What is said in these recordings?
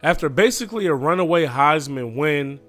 After basically a runaway Heisman win,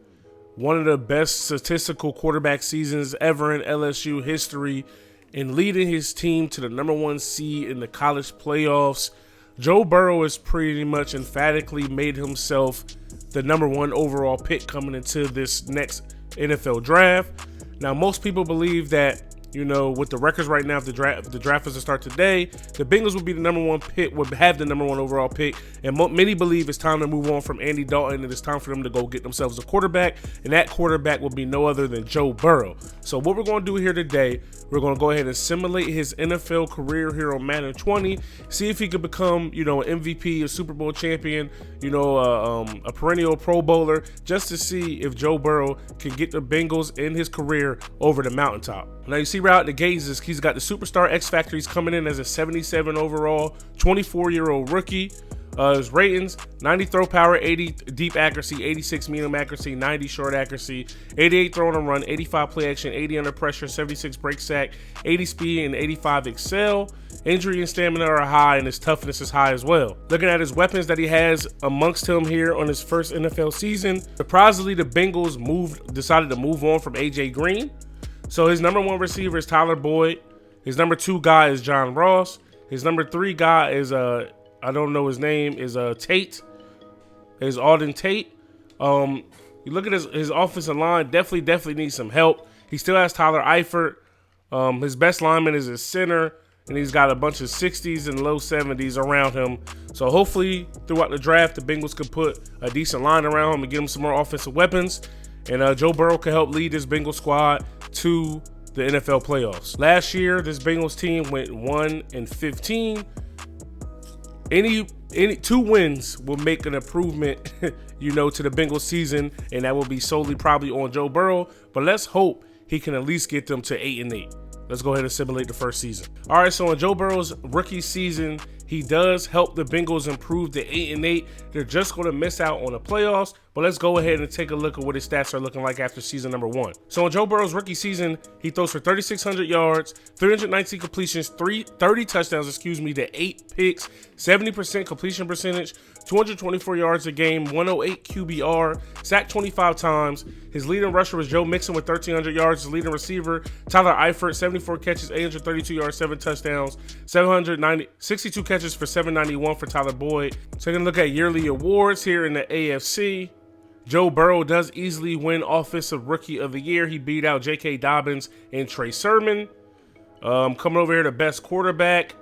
one of the best statistical quarterback seasons ever in LSU history, and leading his team to the #1 seed in the college playoffs, Joe Burrow has pretty much emphatically made himself the #1 overall pick coming into this next NFL draft. Now, most people believe that, you know, with the records right now, if the draft was to start today, the Bengals would be the #1 pick, would have the #1 overall pick. And many believe it's time to move on from Andy Dalton, and it's time for them to go get themselves a quarterback. And that quarterback will be no other than Joe Burrow. So what we're going to do here today, we're going to go ahead and simulate his NFL career here on Madden 20, see if he could become, you know, an MVP, a Super Bowl champion, you know, a perennial Pro Bowler, just to see if Joe Burrow can get the Bengals in his career over the mountaintop. Now you see right out the gates, he's got the Superstar X Factor. He's coming in as a 77 overall, 24-year-old rookie. His ratings: 90 throw power, 80 deep accuracy, 86 medium accuracy, 90 short accuracy, 88 throw and run, 85 play action, 80 under pressure, 76 break sack, 80 speed, and 85 excel. Injury and stamina are high, and his toughness is high as well. Looking at his weapons that he has amongst him here on his first NFL season, surprisingly, the Bengals decided to move on from AJ Green. So his #1 receiver is Tyler Boyd. His #2 guy is John Ross. His #3 guy is I don't know his name, is Tate. Is Alden Tate. You look at his offensive line, definitely needs some help. He still has Tyler Eifert. His best lineman is his center, and he's got a bunch of 60s and low 70s around him. So hopefully throughout the draft, the Bengals can put a decent line around him and get him some more offensive weapons. And Joe Burrow can help lead this Bengals squad to the NFL playoffs. Last year, this Bengals team went 1-15. Any 2 wins will make an improvement, you know, to the Bengals season, and that will be solely probably on Joe Burrow. But let's hope he can at least get them to 8-8. Let's go ahead and simulate the first season. All right, so in Joe Burrow's rookie season, he does help the Bengals improve to 8-8. They're just going to miss out on the playoffs, but let's go ahead and take a look at what his stats are looking like after season #1. So in Joe Burrow's rookie season, he throws for 3,600 yards, 319 completions, 30 touchdowns, to 8 picks, 70% completion percentage, 224 yards a game, 108 QBR, sacked 25 times. His leading rusher was Joe Mixon with 1,300 yards. His leading receiver, Tyler Eifert, 74 catches, 832 yards, 7 touchdowns, 62 catches for 791 for Tyler Boyd. Taking a look at yearly awards here in the AFC. Joe Burrow does easily win Offensive Rookie of the Year. He beat out J.K. Dobbins and Trey Sermon. Coming over here to best quarterback,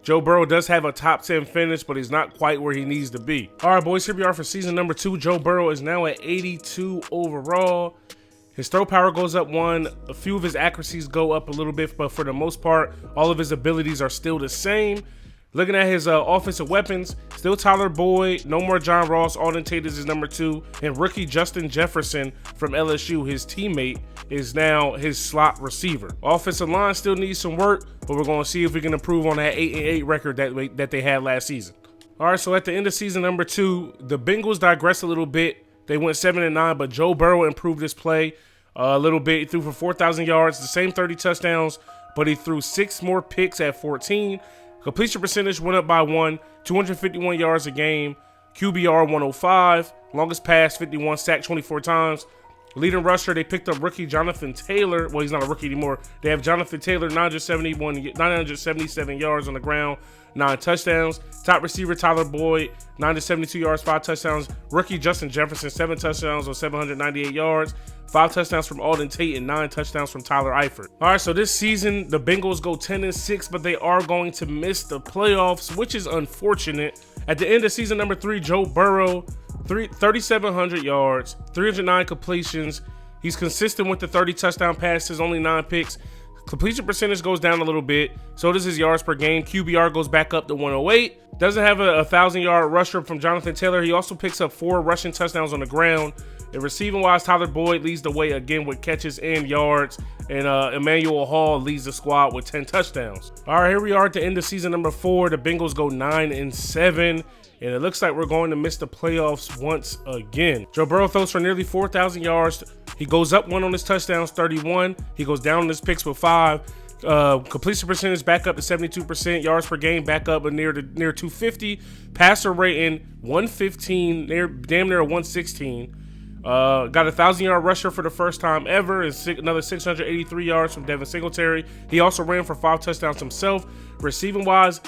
Joe Burrow does have a top 10 finish, but he's not quite where he needs to be. All right, boys, here we are for season #2. Joe Burrow is now at 82 overall. His throw power goes up 1. A few of his accuracies go up a little bit, but for the most part, all of his abilities are still the same. Looking at his offensive weapons, still Tyler Boyd, no more John Ross. Alden Tate is his #2, and rookie Justin Jefferson from LSU, his teammate, is now his slot receiver. Offensive line still needs some work, but we're going to see if we can improve on that 8-8 record that they had last season. All right, so at the end of season #2, the Bengals digressed a little bit. They went 7-9, but Joe Burrow improved his play a little bit. He threw for 4,000 yards, the same 30 touchdowns, but he threw 6 more picks at 14. Completion percentage went up by 1, 251 yards a game, QBR 105, longest pass 51, sacked 24 times. Leading rusher, they picked up rookie Jonathan Taylor. Well, he's not a rookie anymore. They have Jonathan Taylor, 977 yards on the ground, 9 touchdowns. Top receiver Tyler Boyd, 972 yards, 5 touchdowns. Rookie Justin Jefferson, 7 touchdowns on 798 yards. 5 touchdowns from Alden Tate and 9 touchdowns from Tyler Eifert. All right, so this season, the Bengals go 10-6, but they are going to miss the playoffs, which is unfortunate. At the end of season #3, Joe Burrow, 3,700 yards, 309 completions. He's consistent with the 30 touchdown passes, only 9 picks. Completion percentage goes down a little bit. So does his yards per game. QBR goes back up to 108. Doesn't have a 1,000-yard rusher from Jonathan Taylor. He also picks up 4 rushing touchdowns on the ground. And receiving-wise, Tyler Boyd leads the way again with catches and yards. And Emmanuel Hall leads the squad with 10 touchdowns. All right, here we are at the end of season #4. The Bengals go 9-7. And it looks like we're going to miss the playoffs once again. Joe Burrow throws for nearly 4,000 yards. He goes up 1 on his touchdowns, 31. He goes down on his picks with 5. Completion percentage back up to 72%. Yards per game back up near 250. Passer rating 115, damn near 116. Got a 1,000-yard rusher for the first time ever, and another 683 yards from Devin Singletary. He also ran for 5 touchdowns himself. Receiving wise,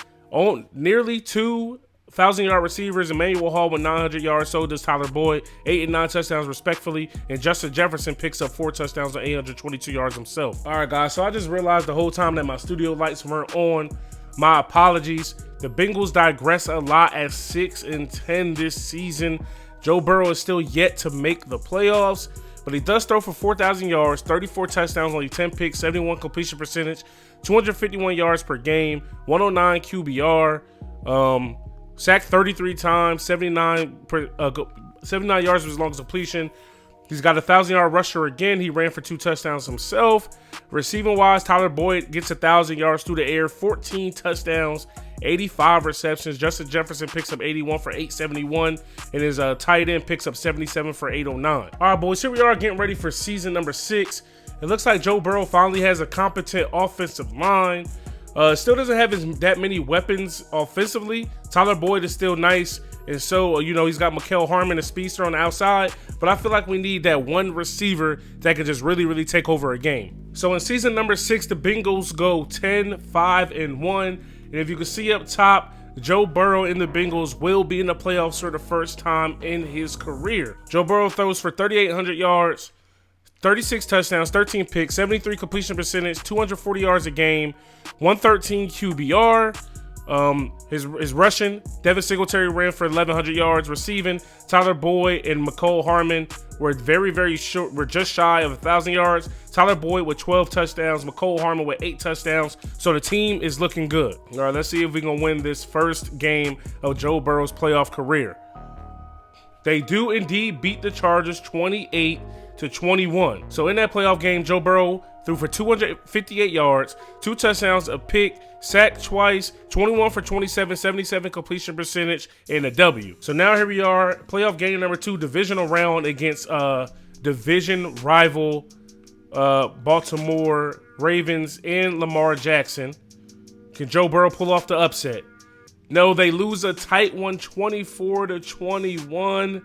nearly 2,000-yard receivers. Emmanuel Hall with 900 yards. So does Tyler Boyd, 8 and 9 touchdowns respectfully. And Justin Jefferson picks up 4 touchdowns and 822 yards himself. All right, guys. So I just realized the whole time that my studio lights weren't on. My apologies. The Bengals digress a lot at 6-10 this season. Joe Burrow is still yet to make the playoffs, but he does throw for 4,000 yards, 34 touchdowns, only 10 picks, 71 completion percentage, 251 yards per game, 109 QBR, sacked 33 times, 79 yards for his longest completion. He's got a 1,000-yard rusher again. He ran for 2 touchdowns himself. Receiving wise, Tyler Boyd gets 1,000 yards through the air, 14 touchdowns, 85 receptions. Justin Jefferson picks up 81 for 871, and his tight end picks up 77 for 809. All right, boys, here we are getting ready for season number 6. It looks like Joe Burrow finally has a competent offensive line. Still doesn't have that many weapons offensively. Tyler Boyd is still nice, and so, he's got Mecole Hardman, a speedster, on the outside, but I feel like we need that one receiver that could just really, really take over a game. So in season number 6, the Bengals go 10-5-1, and if you can see up top, Joe Burrow and the Bengals will be in the playoffs for the first time in his career. Joe Burrow throws for 3,800 yards, 36 touchdowns, 13 picks, 73 completion percentage, 240 yards a game, 113 QBR. His rushing, Devin Singletary ran for 1,100 yards. Receiving, Tyler Boyd and Mecole Hardman were very, very short. We're just shy of 1,000 yards. Tyler Boyd with 12 touchdowns, Mecole Hardman with 8 touchdowns. So the team is looking good. All right, let's see if we can win this first game of Joe Burrow's playoff career. They do indeed beat the Chargers 28-21. So in that playoff game, Joe Burrow threw for 258 yards, 2 touchdowns, a pick, sacked twice, 21 for 27, 77 completion percentage, and a W. So now here we are, playoff game number 2, divisional round against division rival Baltimore Ravens and Lamar Jackson. Can Joe Burrow pull off the upset? No, they lose a tight one, 24-21.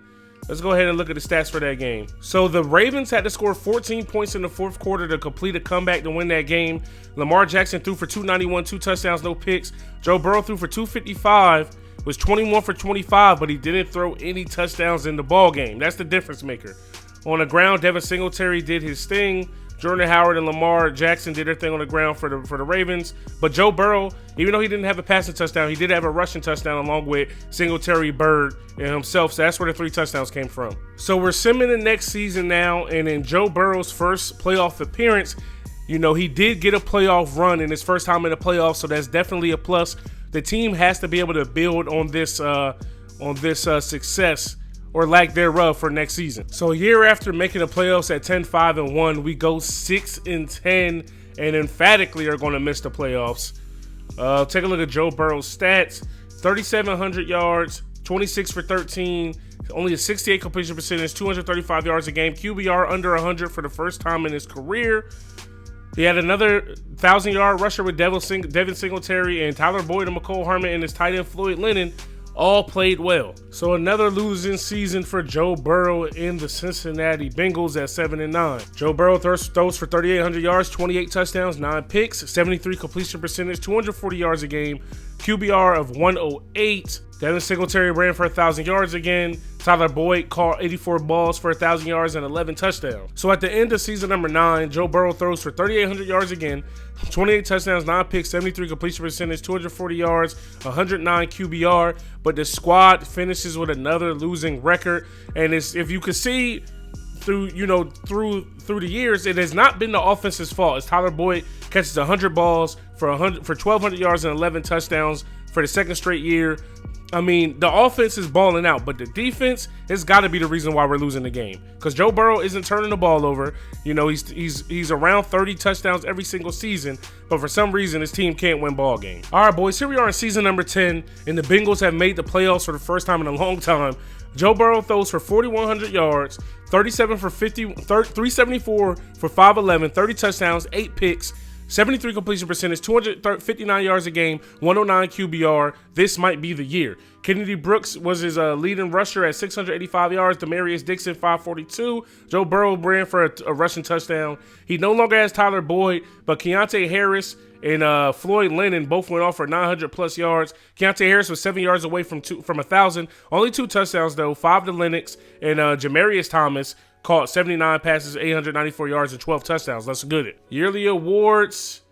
Let's go ahead and look at the stats for that game. So the Ravens had to score 14 points in the fourth quarter to complete a comeback to win that game. Lamar Jackson threw for 291, 2 touchdowns, no picks. Joe Burrow threw for 255, was 21 for 25, but he didn't throw any touchdowns in the ball game. That's the difference maker. On the ground, Devin Singletary did his thing. Jordan Howard and Lamar Jackson did their thing on the ground for the Ravens. But Joe Burrow, even though he didn't have a passing touchdown, he did have a rushing touchdown along with Singletary, Bird, and himself. So that's where the 3 touchdowns came from. So we're simming the next season now, and in Joe Burrow's first playoff appearance, he did get a playoff run in his first time in the playoffs, so that's definitely a plus. The team has to be able to build on this success or lack thereof for next season. So a year after making the playoffs at 10-5-1, we go 6-10 and emphatically are going to miss the playoffs. Take a look at Joe Burrow's stats: 3,700 yards, 26 for 13, only a 68 completion percentage, 235 yards a game, QBR under 100 for the first time in his career. He had another 1,000-yard rusher with Devin Singletary, and Tyler Boyd and Mecole Hardman, and his tight end Floyd Lennon all played well. So another losing season for Joe Burrow in the Cincinnati Bengals at 7-9. Joe Burrow throws for 3,800 yards, 28 touchdowns, 9 picks, 73 completion percentage, 240 yards a game, QBR of 108. Devin Singletary ran for 1,000 yards again. Tyler Boyd caught 84 balls for 1,000 yards and 11 touchdowns. So at the end of season number 9, Joe Burrow throws for 3,800 yards again, 28 touchdowns, 9 picks, 73 completion percentage, 240 yards, 109 QBR. But the squad finishes with another losing record. And if you could see through the years, it has not been the offense's fault. As Tyler Boyd catches 100 balls for 1,200 yards and 11 touchdowns for the second straight year. I mean, the offense is balling out, but the defense has got to be the reason why we're losing the game. Because Joe Burrow isn't turning the ball over. He's around 30 touchdowns every single season, but for some reason his team can't win ball games. All right, boys, here we are in season number 10, and the Bengals have made the playoffs for the first time in a long time. Joe Burrow throws for 4,100 yards, 37 for 50, 374 for 511, 30 touchdowns, 8 picks, 73 completion percentage, 259 yards a game, 109 QBR. This might be the year. Kennedy Brooks was his leading rusher at 685 yards. Demarius Dixon, 542. Joe Burrow ran for a rushing touchdown. He no longer has Tyler Boyd, but Keontae Harris and Floyd Lennon both went off for 900-plus yards. Keontae Harris was 7 yards away from 1,000. Only 2 touchdowns, though, 5 to Lennox. And Jamarius Thomas caught 79 passes, 894 yards, and 12 touchdowns. That's good. Yearly awards.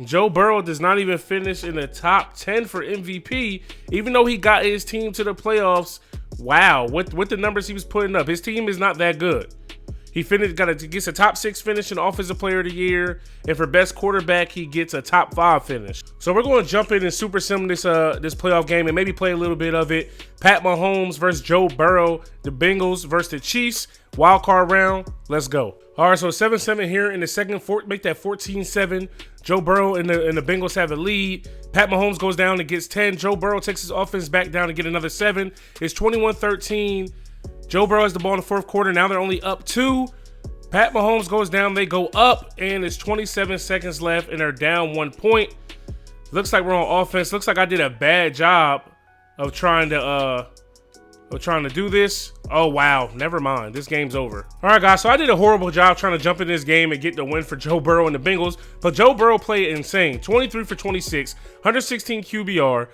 Joe Burrow does not even finish in the top 10 for MVP, even though he got his team to the playoffs. Wow, with the numbers he was putting up, his team is not that good. He gets a top 6 finish in Offensive Player of the Year, and for best quarterback, he gets a top 5 finish. So we're going to jump in and super sim this playoff game and maybe play a little bit of it. Pat Mahomes versus Joe Burrow, the Bengals versus the Chiefs. Wild card round. Let's go. All right, so 7-7 here in the second. Make that 14-7. Joe Burrow and the Bengals have the lead. Pat Mahomes goes down and gets 10. Joe Burrow takes his offense back down to get another 7. It's 21-13. Joe Burrow has the ball in the fourth quarter. Now they're only up 2. Pat Mahomes goes down. They go up, and it's 27 seconds left, and they're down 1 point. Looks like we're on offense. Looks like I did a bad job of trying to do this. Oh, wow. Never mind. This game's over. All right, guys. So I did a horrible job trying to jump in this game and get the win for Joe Burrow and the Bengals. But Joe Burrow played insane. 23 for 26, 116 QBR,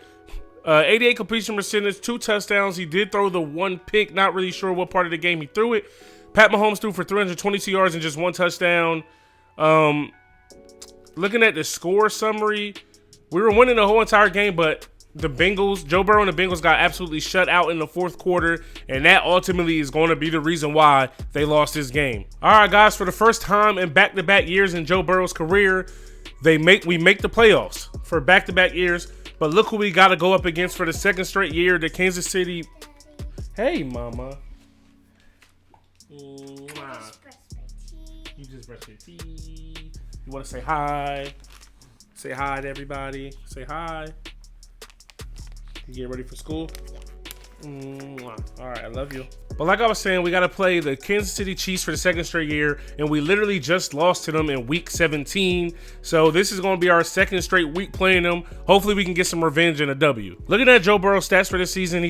88 completion percentage, 2 touchdowns. He did throw the 1 pick. Not really sure what part of the game he threw it. Pat Mahomes threw for 322 yards and just 1 touchdown. Looking at the score summary, we were winning the whole entire game, but the Bengals, Joe Burrow and the Bengals got absolutely shut out in the fourth quarter, and that ultimately is going to be the reason why they lost this game. All right, guys, for the first time in back-to-back years in Joe Burrow's career, we make the playoffs for back-to-back years. But look who we got to go up against for the second straight year, the Kansas City. Hey, mama. Mwah. You just brushed your teeth. You want to say hi? Say hi to everybody. Say hi. You get ready for school? Mwah. All right, I love you. But like I was saying, we got to play the Kansas City Chiefs for the second straight year, and we literally just lost to them in week 17. So this is going to be our second straight week playing them. Hopefully we can get some revenge in a W. Looking at Joe Burrow's stats for this season,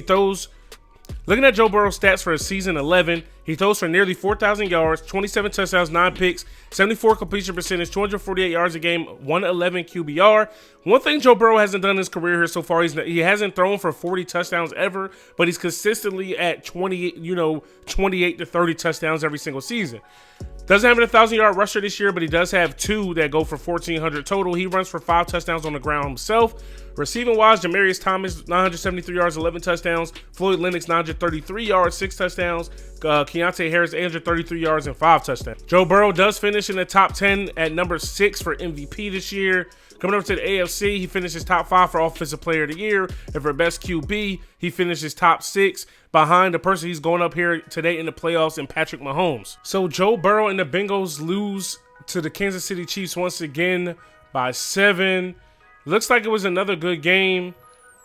Looking at Joe Burrow's stats for season 11, he throws for nearly 4,000 yards, 27 touchdowns, 9 picks, 74 completion percentage, 248 yards a game, 111 QBR. One thing Joe Burrow hasn't done in his career here so far, he hasn't thrown for 40 touchdowns ever, but he's consistently at 28 to 30 touchdowns every single season. Doesn't have an 1,000-yard rusher this year, but he does have 2 that go for 1,400 total. He runs for 5 touchdowns on the ground himself. Receiving-wise, Jamarius Thomas, 973 yards, 11 touchdowns. Floyd Lennox, 933 yards, 6 touchdowns. Keontae Harris, 833 yards, and 5 touchdowns. Joe Burrow does finish in the top 10 at number 6 for MVP this year. Coming over to the AFC, he finishes top 5 for Offensive Player of the Year. And for Best QB, he finishes top 6 behind the person he's going up here today in the playoffs in Patrick Mahomes. So Joe Burrow and the Bengals lose to the Kansas City Chiefs once again by 7. Looks like it was another good game.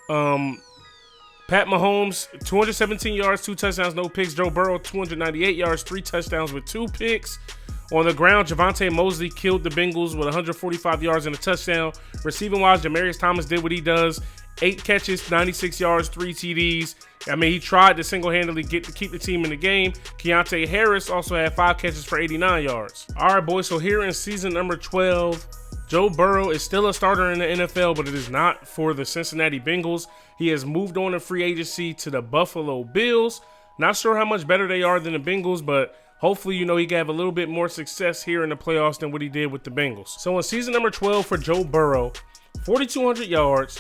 Pat Mahomes, 217 yards, 2 touchdowns, no picks. Joe Burrow, 298 yards, 3 touchdowns with 2 picks. On the ground, Javonte Mosley killed the Bengals with 145 yards and a touchdown. Receiving-wise, Jamarius Thomas did what he does. 8 catches, 96 yards, 3 TDs. I mean, he tried to single-handedly keep the team in the game. Keontae Harris also had 5 catches for 89 yards. All right, boys, so here in season number 12, Joe Burrow is still a starter in the NFL, but it is not for the Cincinnati Bengals. He has moved on in free agency to the Buffalo Bills. Not sure how much better they are than the Bengals, but hopefully, he can have a little bit more success here in the playoffs than what he did with the Bengals. So in season number 12 for Joe Burrow, 4,200 yards,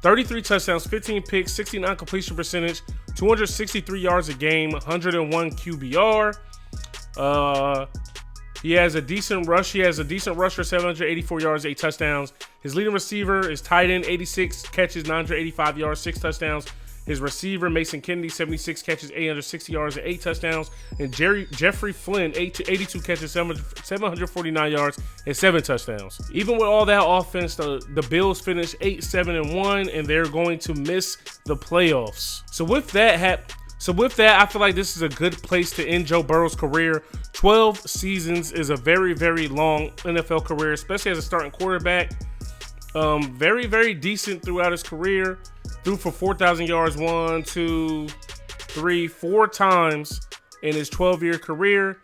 33 touchdowns, 15 picks, 69 completion percentage, 263 yards a game, 101 QBR. He has a decent rush. He has a decent rusher, 784 yards, 8 touchdowns. His leading receiver is tight end, 86 catches, 985 yards, 6 touchdowns. His receiver, Mason Kennedy, 76 catches, 860 yards, and 8 touchdowns. And Jeffrey Flynn, 82 catches, 749 yards, and 7 touchdowns. Even with all that offense, the Bills finished 8-7-1, and they're going to miss the playoffs. So with that So with that, I feel like this is a good place to end Joe Burrow's career. 12 seasons is a very, very long NFL career, especially as a starting quarterback. Very, very decent throughout his career. Threw for 4,000 yards 1, 2, 3, 4 times in his 12-year career.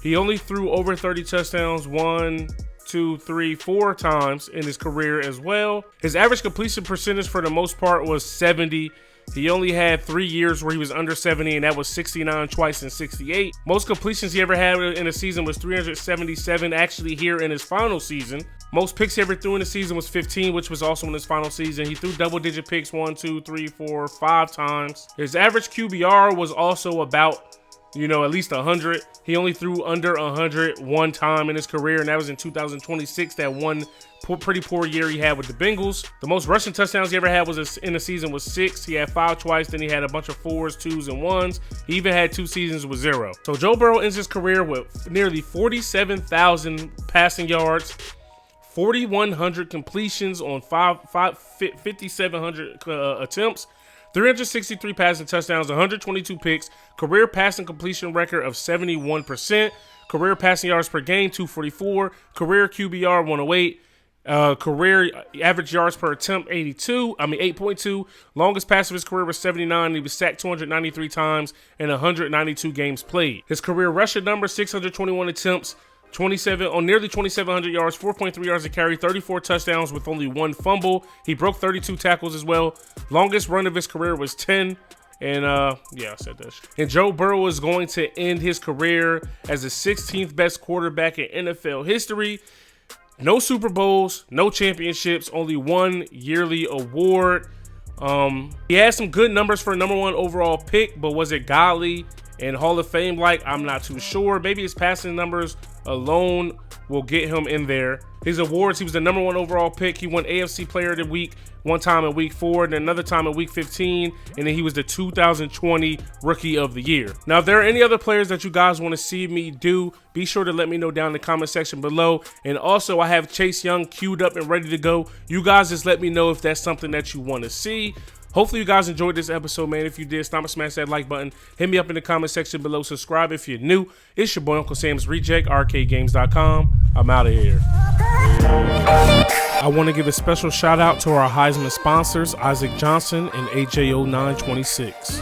He only threw over 30 touchdowns 1, 2, 3, 4 times in his career as well. His average completion percentage for the most part was 70. He only had 3 years where he was under 70, and that was 69 twice and 68. Most completions he ever had in a season was 377, actually here in his final season. Most picks he ever threw in a season was 15, which was also in his final season. He threw double-digit picks 1, 2, 3, 4, 5 times. His average QBR was also about, at least 100. He only threw under 100 one time in his career, and that was in 2026, that one pretty poor year he had with the Bengals. The most rushing touchdowns he ever had was in the season was 6. He had 5 twice, then he had a bunch of 4s, 2s, and 1s. He even had 2 seasons with 0. So Joe Burrow ends his career with nearly 47,000 passing yards, 4,100 completions on 5,700 attempts, 363 passing touchdowns, 122 picks, career passing completion record of 71%, career passing yards per game 244, career QBR 108, career average yards per attempt 8.2. Longest pass of his career was 79. He was sacked 293 times in 192 games played. His career rushing number 621 attempts, nearly 2,700 yards, 4.3 yards a carry, 34 touchdowns with only 1 fumble. He broke 32 tackles as well. Longest run of his career was 10. And I said this. And Joe Burrow is going to end his career as the 16th best quarterback in NFL history. No Super Bowls, no championships, only 1 yearly award. He had some good numbers for a number 1 overall pick, but was it godly and Hall of Fame like? I'm not too sure. Maybe his passing numbers alone will get him in there. His awards, he was the number 1 overall pick. He won AFC Player of the Week one time in week 4, and another time in week 15, and then he was the 2020 Rookie of the Year. Now, if there are any other players that you guys want to see me do, be sure to let me know down in the comment section below. And also, I have Chase Young queued up and ready to go. You guys just let me know if that's something that you want to see. Hopefully you guys enjoyed this episode, man. If you did, stop and smash that like button. Hit me up in the comment section below. Subscribe if you're new. It's your boy, Uncle Sam's Reject, arcadegames.com. I'm out of here. I want to give a special shout out to our Heisman sponsors, Isaac Johnson and AJO926.